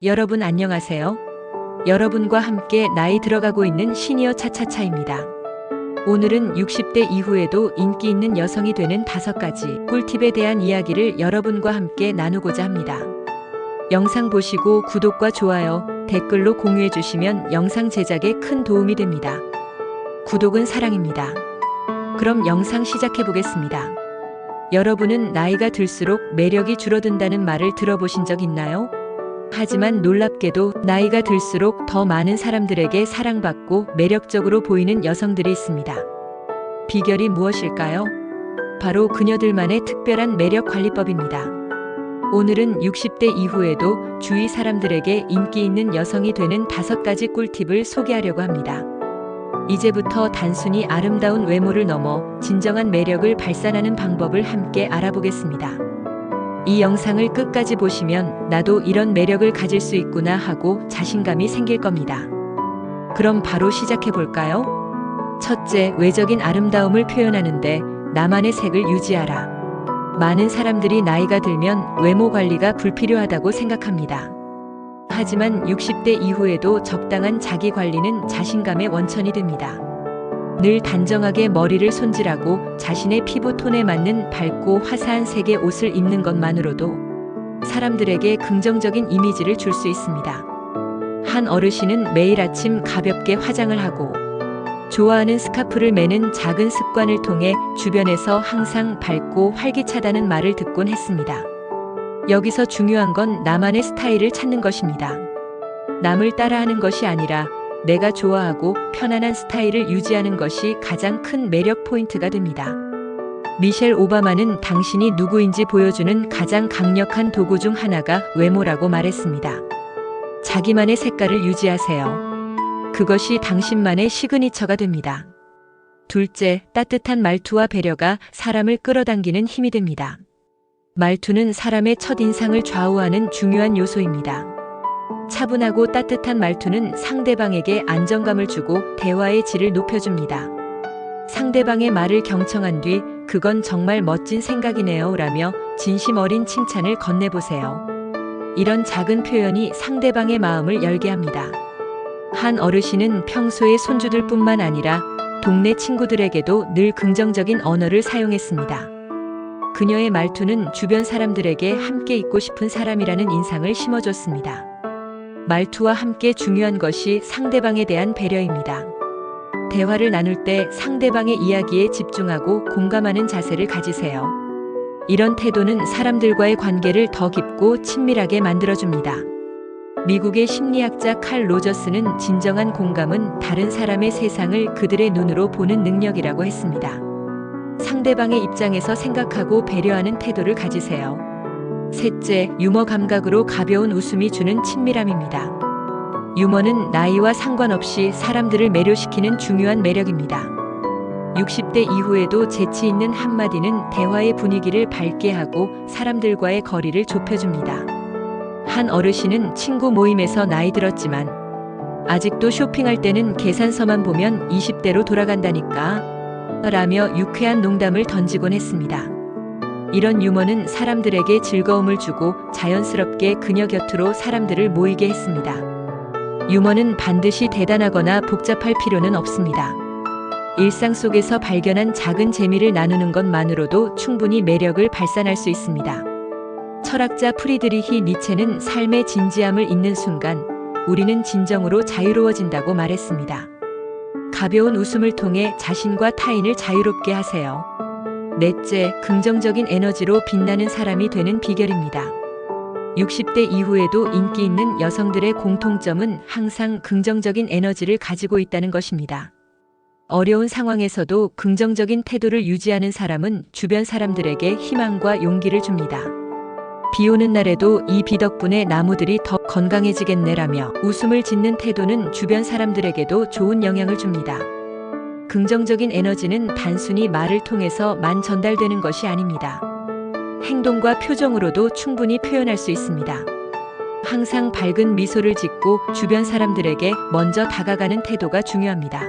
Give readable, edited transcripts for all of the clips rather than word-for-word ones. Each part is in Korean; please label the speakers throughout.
Speaker 1: 여러분 안녕하세요. 여러분과 함께 나이 들어가고 있는 시니어 차차차입니다. 오늘은 60대 이후에도 인기 있는 여성이 되는 5가지 꿀팁에 대한 이야기를 여러분과 함께 나누고자 합니다. 영상 보시고 구독과 좋아요, 댓글로 공유해 주시면 영상 제작에 큰 도움이 됩니다. 구독은 사랑입니다. 그럼 영상 시작해 보겠습니다. 여러분은 나이가 들수록 매력이 줄어든다는 말을 들어보신 적 있나요? 하지만 놀랍게도 나이가 들수록 더 많은 사람들에게 사랑받고 매력적으로 보이는 여성들이 있습니다. 비결이 무엇일까요? 바로 그녀들만의 특별한 매력 관리법입니다. 오늘은 60대 이후에도 주위 사람들에게 인기 있는 여성이 되는 5가지 꿀팁을 소개하려고 합니다. 이제부터 단순히 아름다운 외모를 넘어 진정한 매력을 발산하는 방법을 함께 알아보겠습니다. 이 영상을 끝까지 보시면 나도 이런 매력을 가질 수 있구나 하고 자신감이 생길 겁니다. 그럼 바로 시작해 볼까요? 첫째, 외적인 아름다움을 표현하는데 나만의 색을 유지하라. 많은 사람들이 나이가 들면 외모 관리가 불필요하다고 생각합니다. 하지만 60대 이후에도 적당한 자기 관리는 자신감의 원천이 됩니다. 늘 단정하게 머리를 손질하고 자신의 피부 톤에 맞는 밝고 화사한 색의 옷을 입는 것만으로도 사람들에게 긍정적인 이미지를 줄 수 있습니다. 한 어르신은 매일 아침 가볍게 화장을 하고 좋아하는 스카프를 매는 작은 습관을 통해 주변에서 항상 밝고 활기차다는 말을 듣곤 했습니다. 여기서 중요한 건 나만의 스타일을 찾는 것입니다. 남을 따라하는 것이 아니라 내가 좋아하고 편안한 스타일을 유지하는 것이 가장 큰 매력 포인트가 됩니다. 미셸 오바마는 당신이 누구인지 보여주는 가장 강력한 도구 중 하나가 외모라고 말했습니다. 자기만의 색깔을 유지하세요. 그것이 당신만의 시그니처가 됩니다. 둘째, 따뜻한 말투와 배려가 사람을 끌어당기는 힘이 됩니다. 말투는 사람의 첫인상을 좌우하는 중요한 요소입니다. 차분하고 따뜻한 말투는 상대방에게 안정감을 주고 대화의 질을 높여줍니다. 상대방의 말을 경청한 뒤 "그건 정말 멋진 생각이네요" 라며 진심 어린 칭찬을 건네보세요. 이런 작은 표현이 상대방의 마음을 열게 합니다. 한 어르신은 평소에 손주들 뿐만 아니라 동네 친구들에게도 늘 긍정적인 언어를 사용했습니다. 그녀의 말투는 주변 사람들에게 함께 있고 싶은 사람이라는 인상을 심어줬습니다. 말투와 함께 중요한 것이 상대방에 대한 배려입니다. 대화를 나눌 때 상대방의 이야기에 집중하고 공감하는 자세를 가지세요. 이런 태도는 사람들과의 관계를 더 깊고 친밀하게 만들어줍니다. 미국의 심리학자 칼 로저스는 진정한 공감은 다른 사람의 세상을 그들의 눈으로 보는 능력이라고 했습니다. 상대방의 입장에서 생각하고 배려하는 태도를 가지세요. 셋째, 유머 감각으로 가벼운 웃음이 주는 친밀함입니다. 유머는 나이와 상관없이 사람들을 매료시키는 중요한 매력입니다. 60대 이후에도 재치 있는 한마디는 대화의 분위기를 밝게 하고 사람들과의 거리를 좁혀줍니다. 한 어르신은 친구 모임에서 나이 들었지만 아직도 쇼핑할 때는 계산서만 보면 20대로 돌아간다니까 라며 유쾌한 농담을 던지곤 했습니다. 이런 유머는 사람들에게 즐거움을 주고 자연스럽게 그녀 곁으로 사람들을 모이게 했습니다. 유머는 반드시 대단하거나 복잡할 필요는 없습니다. 일상 속에서 발견한 작은 재미를 나누는 것만으로도 충분히 매력을 발산할 수 있습니다. 철학자 프리드리히 니체는 삶의 진지함을 잊는 순간 우리는 진정으로 자유로워진다고 말했습니다. 가벼운 웃음을 통해 자신과 타인을 자유롭게 하세요. 넷째, 긍정적인 에너지로 빛나는 사람이 되는 비결입니다. 60대 이후에도 인기 있는 여성들의 공통점은 항상 긍정적인 에너지를 가지고 있다는 것입니다. 어려운 상황에서도 긍정적인 태도를 유지하는 사람은 주변 사람들에게 희망과 용기를 줍니다. 비 오는 날에도 "이 비 덕분에 나무들이 더 건강해지겠네라며 웃음을 짓는 태도는 주변 사람들에게도 좋은 영향을 줍니다. 긍정적인 에너지는 단순히 말을 통해서만 전달되는 것이 아닙니다. 행동과 표정으로도 충분히 표현할 수 있습니다. 항상 밝은 미소를 짓고 주변 사람들에게 먼저 다가가는 태도가 중요합니다.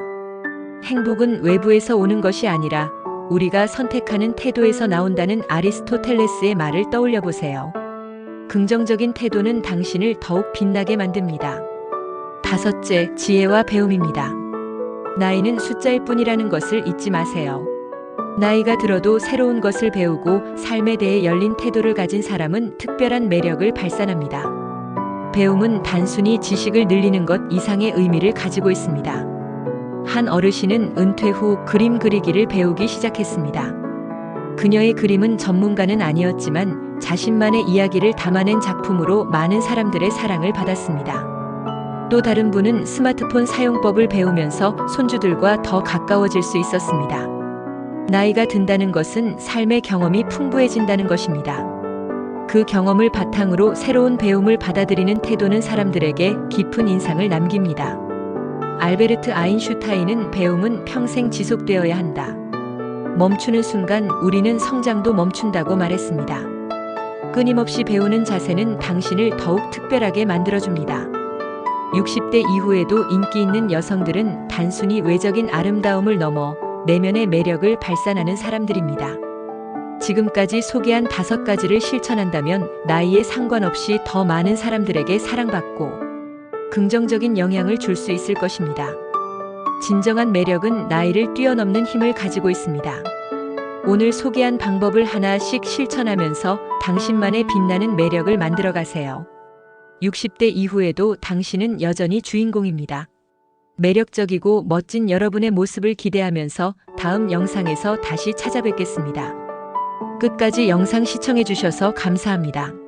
Speaker 1: 행복은 외부에서 오는 것이 아니라 우리가 선택하는 태도에서 나온다는 아리스토텔레스의 말을 떠올려 보세요. 긍정적인 태도는 당신을 더욱 빛나게 만듭니다. 다섯째, 지혜와 배움입니다. 나이는 숫자일 뿐이라는 것을 잊지 마세요. 나이가 들어도 새로운 것을 배우고 삶에 대해 열린 태도를 가진 사람은 특별한 매력을 발산합니다. 배움은 단순히 지식을 늘리는 것 이상의 의미를 가지고 있습니다. 한 어르신은 은퇴 후 그림 그리기를 배우기 시작했습니다. 그녀의 그림은 전문가는 아니었지만 자신만의 이야기를 담아낸 작품으로 많은 사람들의 사랑을 받았습니다. 또 다른 분은 스마트폰 사용법을 배우면서 손주들과 더 가까워질 수 있었습니다. 나이가 든다는 것은 삶의 경험이 풍부해진다는 것입니다. 그 경험을 바탕으로 새로운 배움을 받아들이는 태도는 사람들에게 깊은 인상을 남깁니다. 알베르트 아인슈타인은 배움은 평생 지속되어야 한다. 멈추는 순간 우리는 성장도 멈춘다고 말했습니다. 끊임없이 배우는 자세는 당신을 더욱 특별하게 만들어줍니다. 60대 이후에도 인기 있는 여성들은 단순히 외적인 아름다움을 넘어 내면의 매력을 발산하는 사람들입니다. 지금까지 소개한 5가지를 실천한다면 나이에 상관없이 더 많은 사람들에게 사랑받고 긍정적인 영향을 줄 수 있을 것입니다. 진정한 매력은 나이를 뛰어넘는 힘을 가지고 있습니다. 오늘 소개한 방법을 하나씩 실천하면서 당신만의 빛나는 매력을 만들어 가세요. 60대 이후에도 당신은 여전히 주인공입니다. 매력적이고 멋진 여러분의 모습을 기대하면서 다음 영상에서 다시 찾아뵙겠습니다. 끝까지 영상 시청해 주셔서 감사합니다.